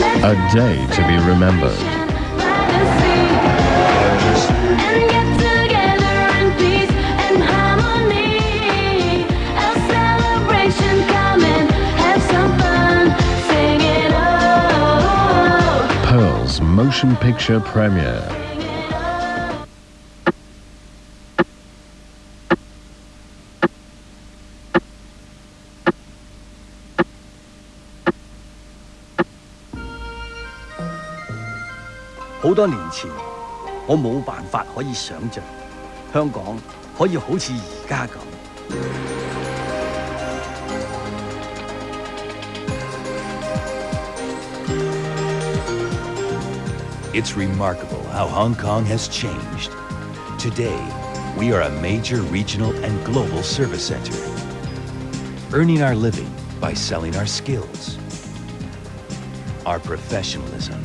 A day to be remembered. Pearl's motion picture premiere.好多年前，我冇辦法可以想像香港可以好似而家咁。It's remarkable how Hong Kong has changed. Today, we are a major regional and global service center, earning our living by selling our skills, our professionalism,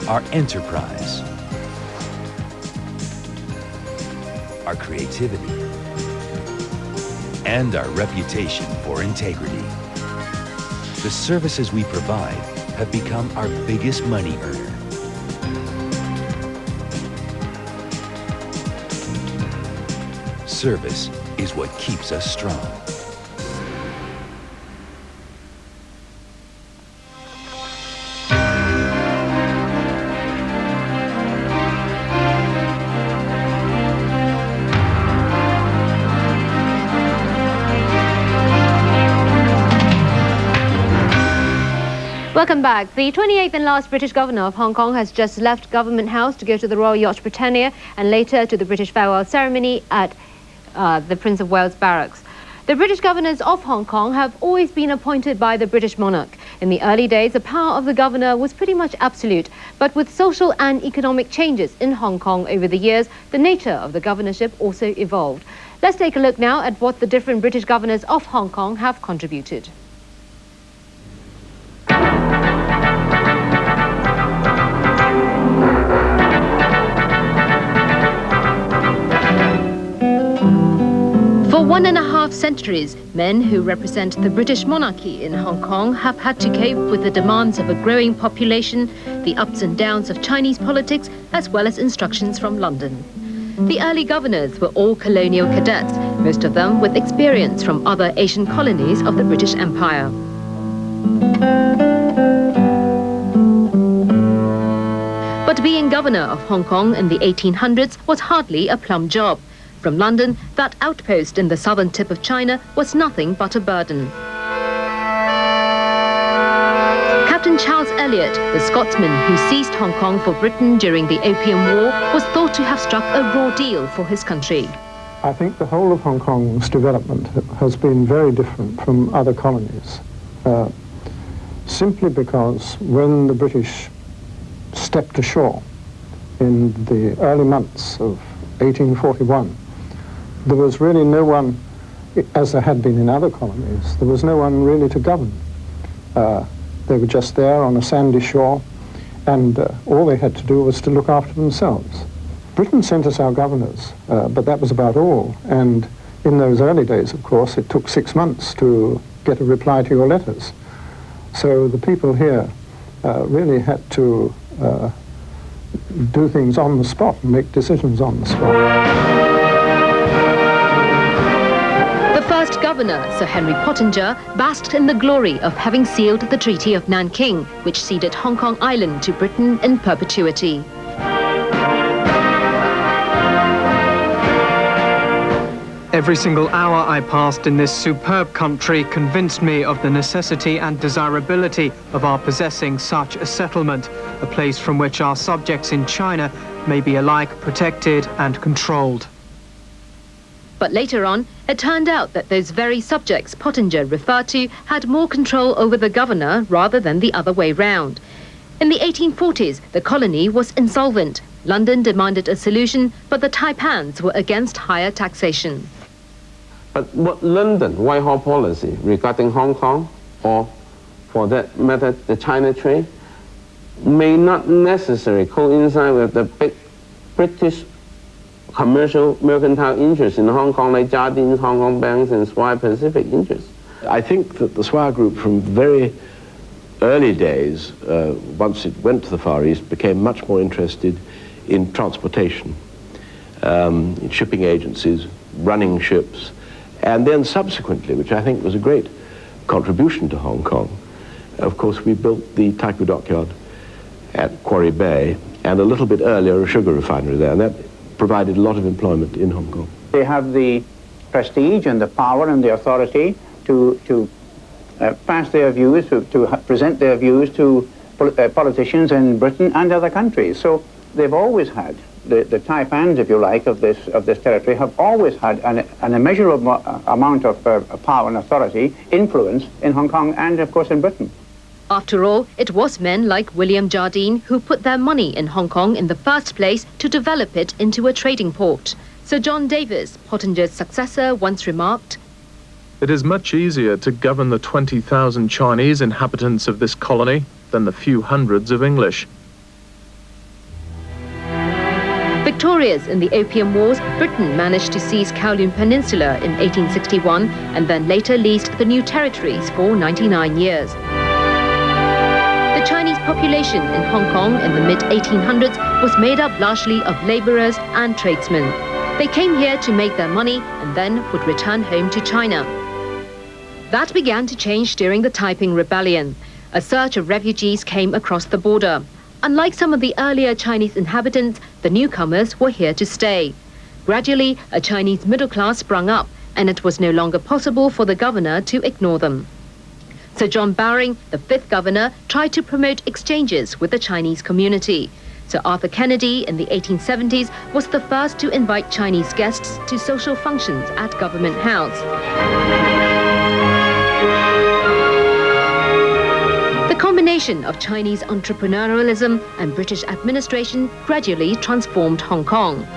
our enterprise, our creativity, and our reputation for integrity. The services we provide have become our biggest money earner. Service is what keeps us strong. Welcome back. The 28th and last British Governor of Hong Kong has just left Government House to go to the Royal Yacht Britannia and later to the British farewell ceremony at the Prince of Wales Barracks. The British governors of Hong Kong have always been appointed by the British monarch. In the early days, the power of the governor was pretty much absolute, but with social and economic changes in Hong Kong over the years, the nature of the governorship also evolved. Let's take a look now at what the different British governors of Hong Kong have contributed. For 1.5 centuries, men who represent the British monarchy in Hong Kong have had to cope with the demands of a growing population, the ups and downs of Chinese politics, as well as instructions from London. The early governors were all colonial cadets, most of them with experience from other Asian colonies of the British Empire. But being governor of Hong Kong in the 1800s was hardly a plum job. From London, that outpost in the southern tip of China was nothing but a burden. Captain Charles Elliot, the Scotsman who seized Hong Kong for Britain during the Opium War, was thought to have struck a raw deal for his country. I think the whole of Hong Kong's development has been very different from other colonies, simply because when the British stepped ashore in the early months of 1841, there was really no one, as there had been in other colonies, there was no one really to govern. They were just there on a sandy shore, and all they had to do was to look after themselves. Britain sent us our governors, but that was about all. And in those early days, of course, it took 6 months to get a reply to your letters. So the people here really had to do things on the spot and make decisions on the spot. The first governor, Sir Henry Pottinger, basked in the glory of having sealed the Treaty of Nanking, which ceded Hong Kong Island to Britain in perpetuity. Every single hour I passed in this superb country convinced me of the necessity and desirability of our possessing such a settlement, a place from which our subjects in China may be alike protected and controlled. But later on, it turned out that those very subjects Pottinger referred to had more control over the governor rather than the other way round. In the 1840s, the colony was insolvent. London demanded a solution, but the Taipans were against higher taxation. But what London Whitehall policy regarding Hong Kong, or for that matter, the China trade, may not necessarily coincide with the big British commercial mercantile interests in Hong Kong, like Jardines, Hong Kong Banks, and Swire Pacific interests. I think that the Swire Group from very early days, once it went to the Far East, became much more interested in transportation, in shipping agencies, running ships, and then subsequently, which I think was a great contribution to Hong Kong, of course, we built the Taikoo Dockyard at Quarry Bay, and a little bit earlier a sugar refinery there, and that provided a lot of employment in Hong Kong. They have the prestige and the power and the authority to pass their views, to present their views to politicians in Britain and other countries. So they've always had, the taipans, if you like, of this territory have always had an immeasurable amount of power and authority, influence in Hong Kong and, of course, in Britain. After all, it was men like William Jardine who put their money in Hong Kong in the first place to develop it into a trading port. Sir John Davis, Pottinger's successor, once remarked, "It is much easier to govern the 20,000 Chinese inhabitants of this colony than the few hundreds of English." Victorious in the Opium Wars, Britain managed to seize Kowloon Peninsula in 1861 and then later leased the new territories for 99 years. The Chinese population in Hong Kong in the mid-1800s was made up largely of labourers and tradesmen. They came here to make their money and then would return home to China. That began to change during the Taiping Rebellion. A surge of refugees came across the border. Unlike some of the earlier Chinese inhabitants, the newcomers were here to stay. Gradually, a Chinese middle class sprung up, and it was no longer possible for the governor to ignore them. Sir John Bowring, the fifth governor, tried to promote exchanges with the Chinese community. Sir Arthur Kennedy in the 1870s was the first to invite Chinese guests to social functions at Government House. The combination of Chinese entrepreneurialism and British administration gradually transformed Hong Kong.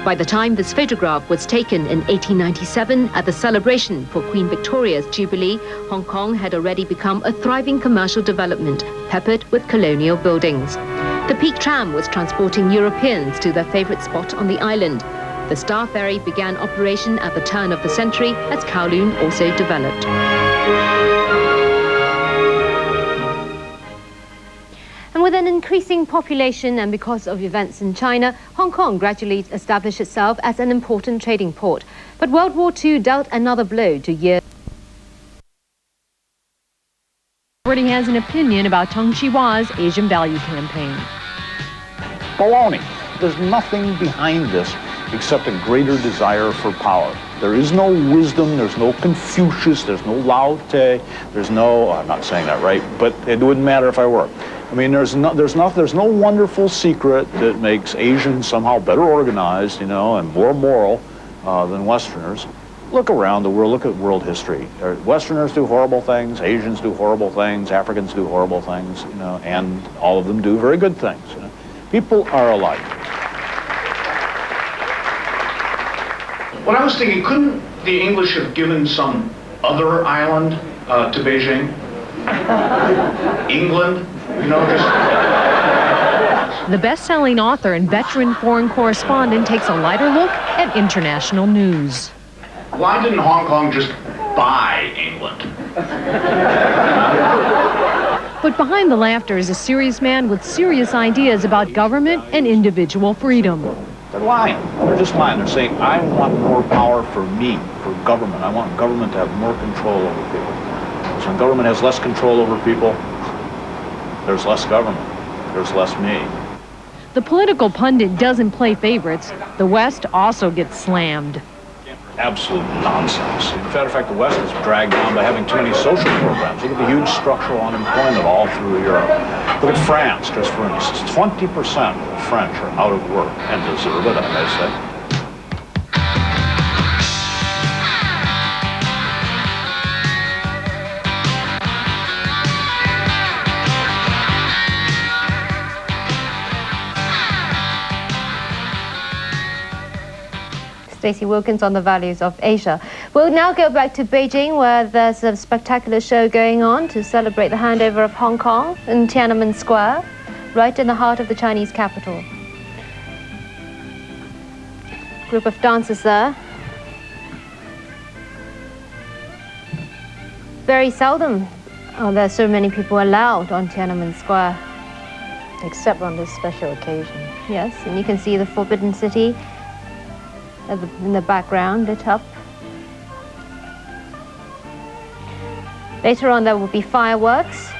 By the time this photograph was taken in 1897 at the celebration for Queen Victoria's Jubilee, Hong Kong had already become a thriving commercial development, peppered with colonial buildings. The Peak Tram was transporting Europeans to their favourite spot on the island. The Star Ferry began operation at the turn of the century as Kowloon also developed. And with an increasing population and because of events in China, Hong Kong gradually established itself as an important trading port. But World War II dealt another blow to years. Already has an opinion about Teng Chi-wa's Asian Value Campaign. Baloney. There's nothing behind this except a greater desire for power. There is no wisdom, there's no Confucius, there's no Lao Tse, there's no, I'm not saying that right, but it wouldn't matter if I were. I mean, there's no wonderful secret that makes Asians somehow better organized, you know, and more moral than Westerners. Look around the world, look at world history. Westerners do horrible things, Asians do horrible things, Africans do horrible things, you know, and all of them do very good things. You know? People are alike. What I was thinking, couldn't the English have given some other island to Beijing? England? You know, just... The best-selling author and veteran foreign correspondent takes a lighter look at international news. Why didn't Hong Kong just buy England? But behind the laughter is a serious man with serious ideas about government and individual freedom. They're lying. They're just lying. They're saying, I want more power for me, for government. I want government to have more control over people. So when government has less control over people, there's less government. There's less me. The political pundit doesn't play favorites. The West also gets slammed. Absolute nonsense. In fact, the West is dragged down by having too many social programs. Look at the huge structural unemployment all through Europe. Look at France, just for instance. 20% of the French are out of work, and deserve it, I may say. Stacy Wilkins on the values of Asia. We'll now go back to Beijing, where there's a spectacular show going on to celebrate the handover of Hong Kong in Tiananmen Square, right in the heart of the Chinese capital. Group of dancers there. Very seldom Oh, there's so many people allowed on Tiananmen Square. Except on this special occasion. Yes, and you can see the Forbidden City in the background, lit up. Later on there will be fireworks.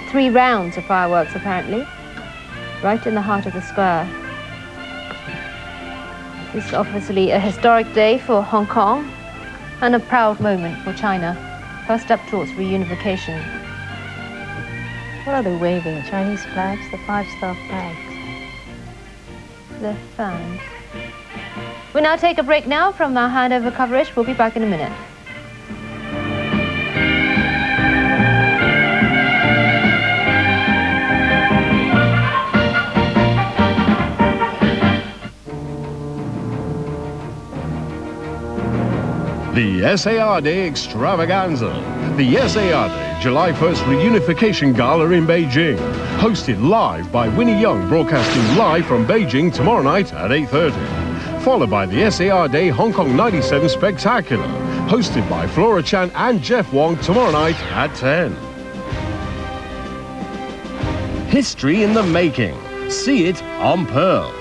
3 rounds of fireworks apparently, right in the heart of the square. This is obviously a historic day for Hong Kong and a proud moment for China. First step towards reunification. What are they waving? Chinese flags? The 5-star flags. The fans. We now take a break now from our handover coverage. We'll be back in a minute. The SAR Day Extravaganza. The SAR Day July 1st Reunification Gala in Beijing. Hosted live by Winnie Young, broadcasting live from Beijing tomorrow night at 8:30. Followed by the SAR Day Hong Kong 97 Spectacular. Hosted by Flora Chan and Jeff Wong tomorrow night at 10. History in the making. See it on Pearl.